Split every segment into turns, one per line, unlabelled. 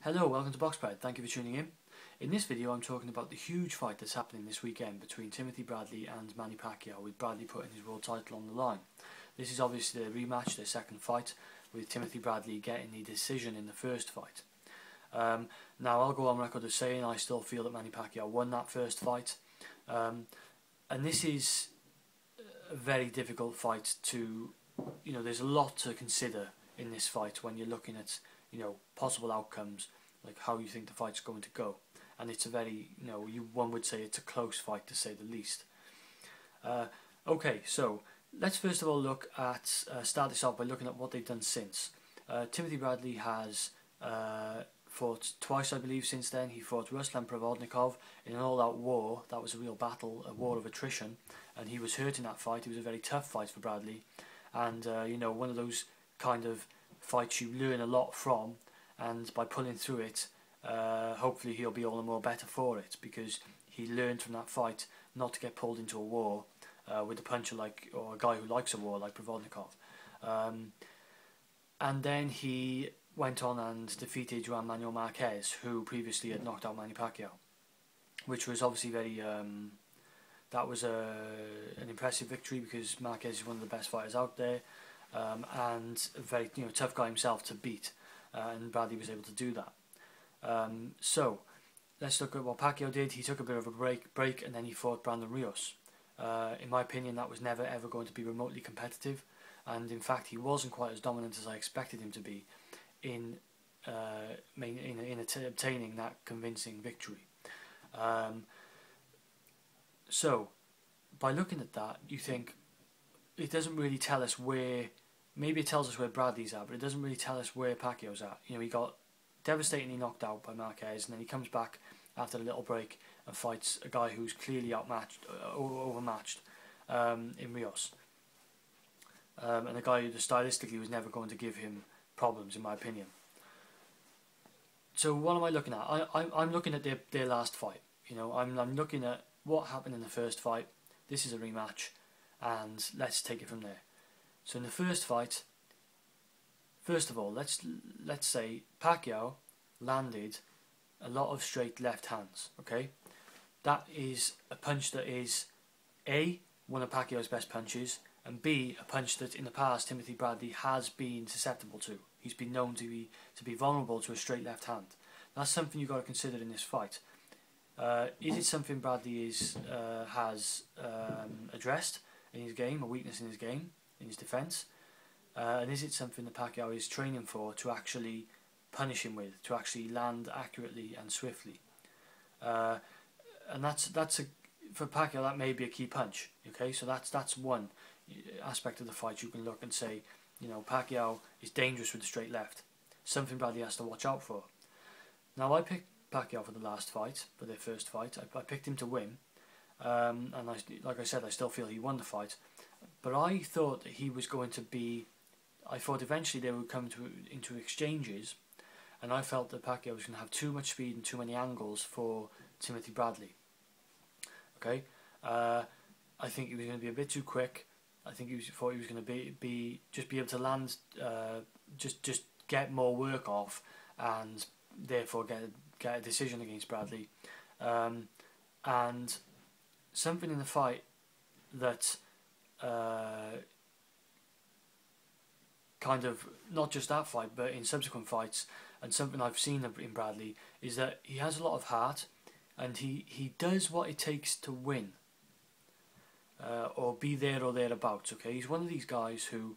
Hello, welcome to Box Pride. Thank you for tuning in. In this video I'm talking about the huge fight that's happening this weekend between Timothy Bradley and Manny Pacquiao, with Bradley putting his world title on the line. This is obviously a rematch, their second fight, with Timothy Bradley getting the decision in the first fight. Now I'll go on record as saying I still feel that Manny Pacquiao won that first fight, and this is a very difficult fight to, there's a lot to consider in this fight when you're looking at possible outcomes, like how you think the fight's going to go. And it's a very, one would say it's a close fight, to say the least. Okay, so let's first of all look at, start this off by looking at what they've done since. Timothy Bradley has fought twice, I believe, since then. He fought Ruslan Provodnikov in an all-out war. That was a real battle, a war of attrition, and he was hurt in that fight. It was a very tough fight for Bradley, and one of those kind of fights you learn a lot from, and by pulling through it, hopefully he'll be all the more better for it, because he learned from that fight not to get pulled into a war with a puncher or a guy who likes a war like Provodnikov. And then he went on and defeated Juan Manuel Marquez, who previously had knocked out Manny Pacquiao, which was obviously very that was an impressive victory, because Marquez is one of the best fighters out there, and a very tough guy himself to beat, and Bradley was able to do that. So let's look at what Pacquiao did. He took a bit of a break, and then he fought Brandon Rios. In my opinion, that was never ever going to be remotely competitive, and in fact he wasn't quite as dominant as I expected him to be in obtaining that convincing victory. So by looking at that, you think it doesn't really tell us where. Maybe it tells us where Bradley's at, but it doesn't really tell us where Pacquiao's at. He got devastatingly knocked out by Marquez, and then he comes back after a little break and fights a guy who's clearly overmatched in Rios, and a guy who stylistically was never going to give him problems, in my opinion. So what am I looking at? I'm looking at their last fight. I'm looking at what happened in the first fight. This is a rematch, and let's take it from there. So in the first fight, first of all, let's say Pacquiao landed a lot of straight left hands. Okay, that is a punch that is A, one of Pacquiao's best punches, and B, a punch that in the past Timothy Bradley has been susceptible to. He's been known to be vulnerable to a straight left hand. That's something you've got to consider in this fight. Is it something Bradley has addressed in his game, a weakness in his game, in his defence? And is it something that Pacquiao is training for, to actually punish him with, to actually land accurately and swiftly? And for Pacquiao, that may be a key punch. Okay, so that's one aspect of the fight. You can look and say, Pacquiao is dangerous with the straight left, something Bradley has to watch out for. Now, I picked Pacquiao for the last fight, for their first fight. I picked him to win, and like I said, I still feel he won the fight. But I thought that he was going to be. I thought eventually they would come into exchanges, and I felt that Pacquiao was going to have too much speed and too many angles for Timothy Bradley. Okay, I think he was going to be a bit too quick. I think thought he was going to be able to land, just get more work off, and therefore get a decision against Bradley. And something in the fight that kind of, not just that fight, but in subsequent fights, and something I've seen in Bradley, is that he has a lot of heart, and he does what it takes to win, or be there or thereabouts. Okay, he's one of these guys who,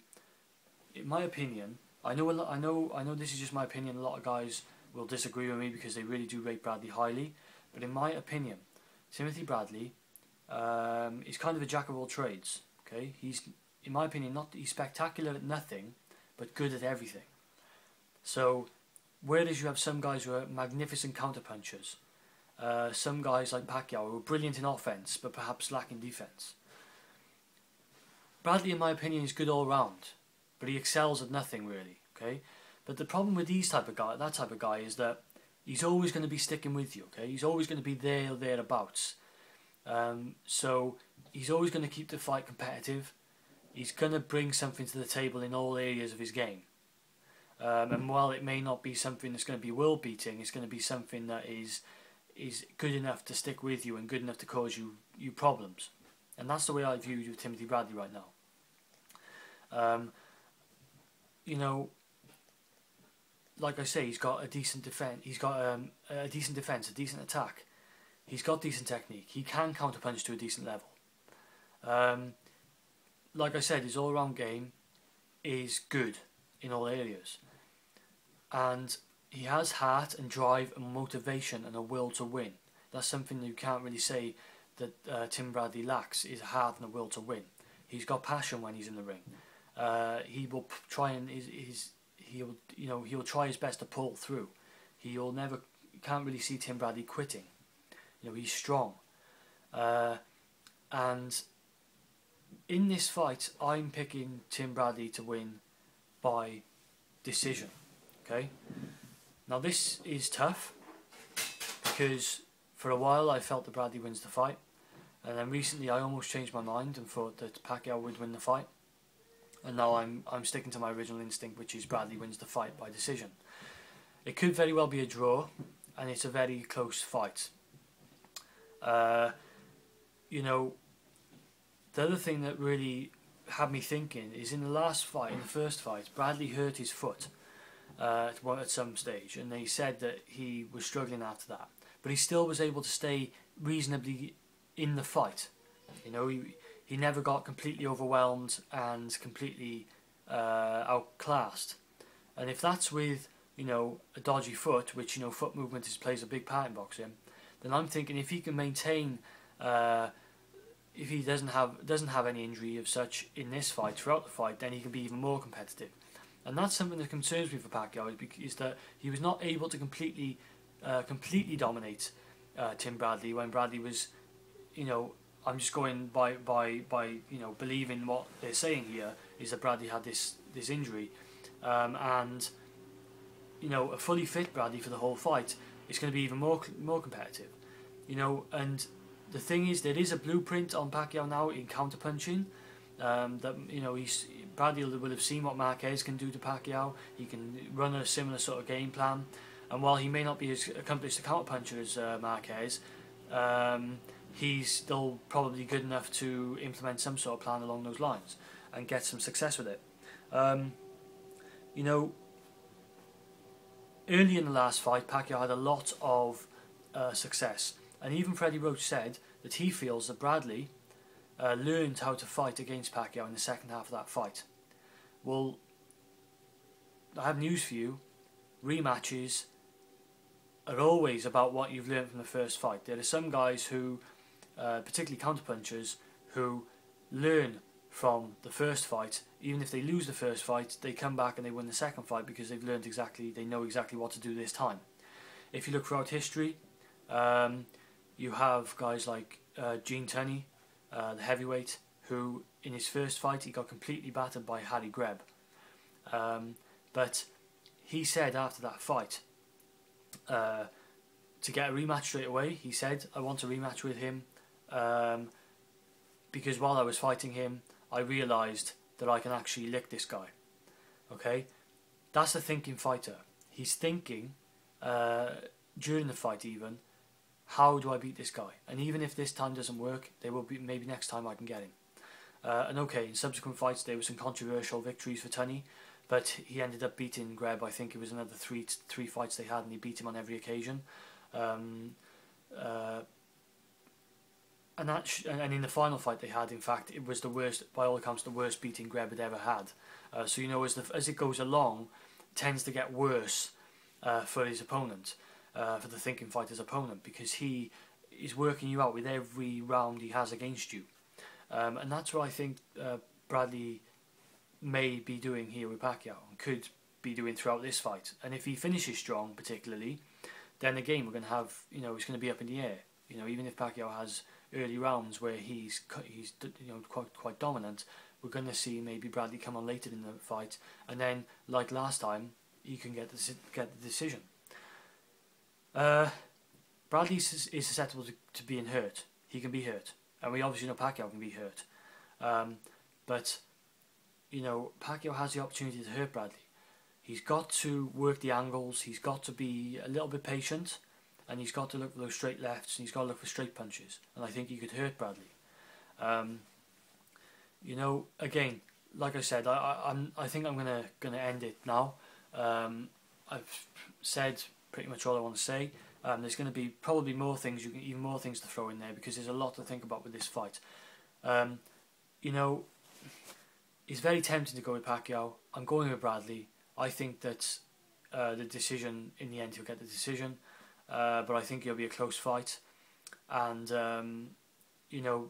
in my opinion, I know this is just my opinion. A lot of guys will disagree with me because they really do rate Bradley highly, but in my opinion, Timothy Bradley is kind of a jack of all trades. Okay, he's, in my opinion, he's spectacular at nothing, but good at everything. So, whereas you have some guys who are magnificent counterpunchers, some guys like Pacquiao who are brilliant in offense, but perhaps lacking defense, Bradley, in my opinion, is good all round, but he excels at nothing really. Okay, but the problem with that type of guy, is that he's always going to be sticking with you. Okay, he's always going to be there or thereabouts. So he's always going to keep the fight competitive. He's going to bring something to the table in all areas of his game. And while it may not be something that's going to be world beating, it's going to be something that is good enough to stick with you and good enough to cause you problems. And that's the way I view Timothy Bradley right now. You know, like I say, he's got a decent defense. He's got a decent defense, a decent attack. He's got decent technique. He can counterpunch to a decent level. Like I said, his all-round game is good in all areas, and he has heart and drive and motivation and a will to win. That's something that you can't really say that Tim Bradley lacks, is a heart and a will to win. He's got passion when he's in the ring. He will try and he'll try his best to pull through. You can't really see Tim Bradley quitting. He's strong. And in this fight, I'm picking Tim Bradley to win by decision. Okay? Now this is tough, because for a while I felt that Bradley wins the fight, and then recently I almost changed my mind and thought that Pacquiao would win the fight, and now I'm sticking to my original instinct, which is Bradley wins the fight by decision. It could very well be a draw, and it's a very close fight. The other thing that really had me thinking is in the first fight, Bradley hurt his foot at some stage, and they said that he was struggling after that, but he still was able to stay reasonably in the fight. He never got completely overwhelmed and completely outclassed. And if that's with a dodgy foot, which foot movement plays a big part in boxing, then I'm thinking if he can maintain, if he doesn't have any injury of such in this fight, throughout the fight, then he can be even more competitive. And that's something that concerns me for Pacquiao, is that he was not able to completely dominate Tim Bradley when Bradley was, I'm just going by believing what they're saying here, is that Bradley had this injury, and a fully fit Bradley for the whole fight is going to be even more competitive. And the thing is, there is a blueprint on Pacquiao now in counterpunching. Bradley will have seen what Marquez can do to Pacquiao. He can run a similar sort of game plan, and while he may not be as accomplished a counterpuncher as Marquez, he's still probably good enough to implement some sort of plan along those lines and get some success with it. Early in the last fight, Pacquiao had a lot of success, and even Freddie Roach said that he feels that Bradley learned how to fight against Pacquiao in the second half of that fight. Well, I have news for you. Rematches are always about what you've learned from the first fight. There are some guys who, particularly counterpunchers, who learn from the first fight. Even if they lose the first fight, they come back and they win the second fight because they know exactly what to do this time. If you look throughout history, you have guys like Gene Tunney, the heavyweight, who in his first fight he got completely battered by Harry Greb. But he said after that fight, to get a rematch straight away, he said, I want a rematch with him, because while I was fighting him, I realised that I can actually lick this guy. Okay? That's a thinking fighter. He's thinking, during the fight even, how do I beat this guy? And even if this time doesn't work, maybe next time I can get him. And okay, in subsequent fights there were some controversial victories for Tunney, but he ended up beating Greb. I think it was another three fights they had, and he beat him on every occasion. And in the final fight they had, in fact, it was the worst, by all accounts, the worst beating Greb had ever had. So as it goes along, it tends to get worse for his opponent, for the thinking fighter's opponent, because he is working you out with every round he has against you. And that's what I think Bradley may be doing here with Pacquiao, and could be doing throughout this fight. And if he finishes strong, particularly, then again we're going to have, it's going to be up in the air. Even if Pacquiao has early rounds where he's quite dominant, we're going to see maybe Bradley come on later in the fight, and then, like last time, he can get the decision. Bradley is susceptible to being hurt. He can be hurt, and we obviously know Pacquiao can be hurt. But Pacquiao has the opportunity to hurt Bradley. He's got to work the angles, he's got to be a little bit patient, and he's got to look for those straight lefts, and he's got to look for straight punches, and I think he could hurt Bradley. You know, again, like I said, I think I'm gonna end it now. I've said pretty much all I want to say. There's going to be probably more things, even more things to throw in there, because there's a lot to think about with this fight. You know, it's very tempting to go with Pacquiao. I'm going with Bradley. I think that the decision, in the end, he'll get the decision, but I think it'll be a close fight. And you know,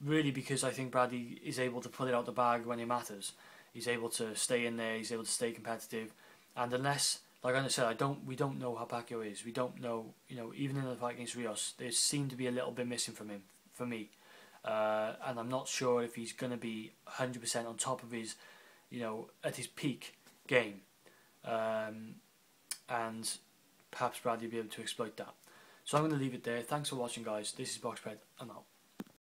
really, because I think Bradley is able to pull it out the bag when it matters. He's able to stay in there. He's able to stay competitive. And unless, like I said, we don't know how Pacquiao is. We don't know. You know, even in the fight against Rios, there seemed to be a little bit missing from him, for me. And I'm not sure if he's going to be 100% on top of his, you know, at his peak game. And perhaps Bradley will be able to exploit that. So I'm going to leave it there. Thanks for watching, guys. This is Boxpred. I'm out.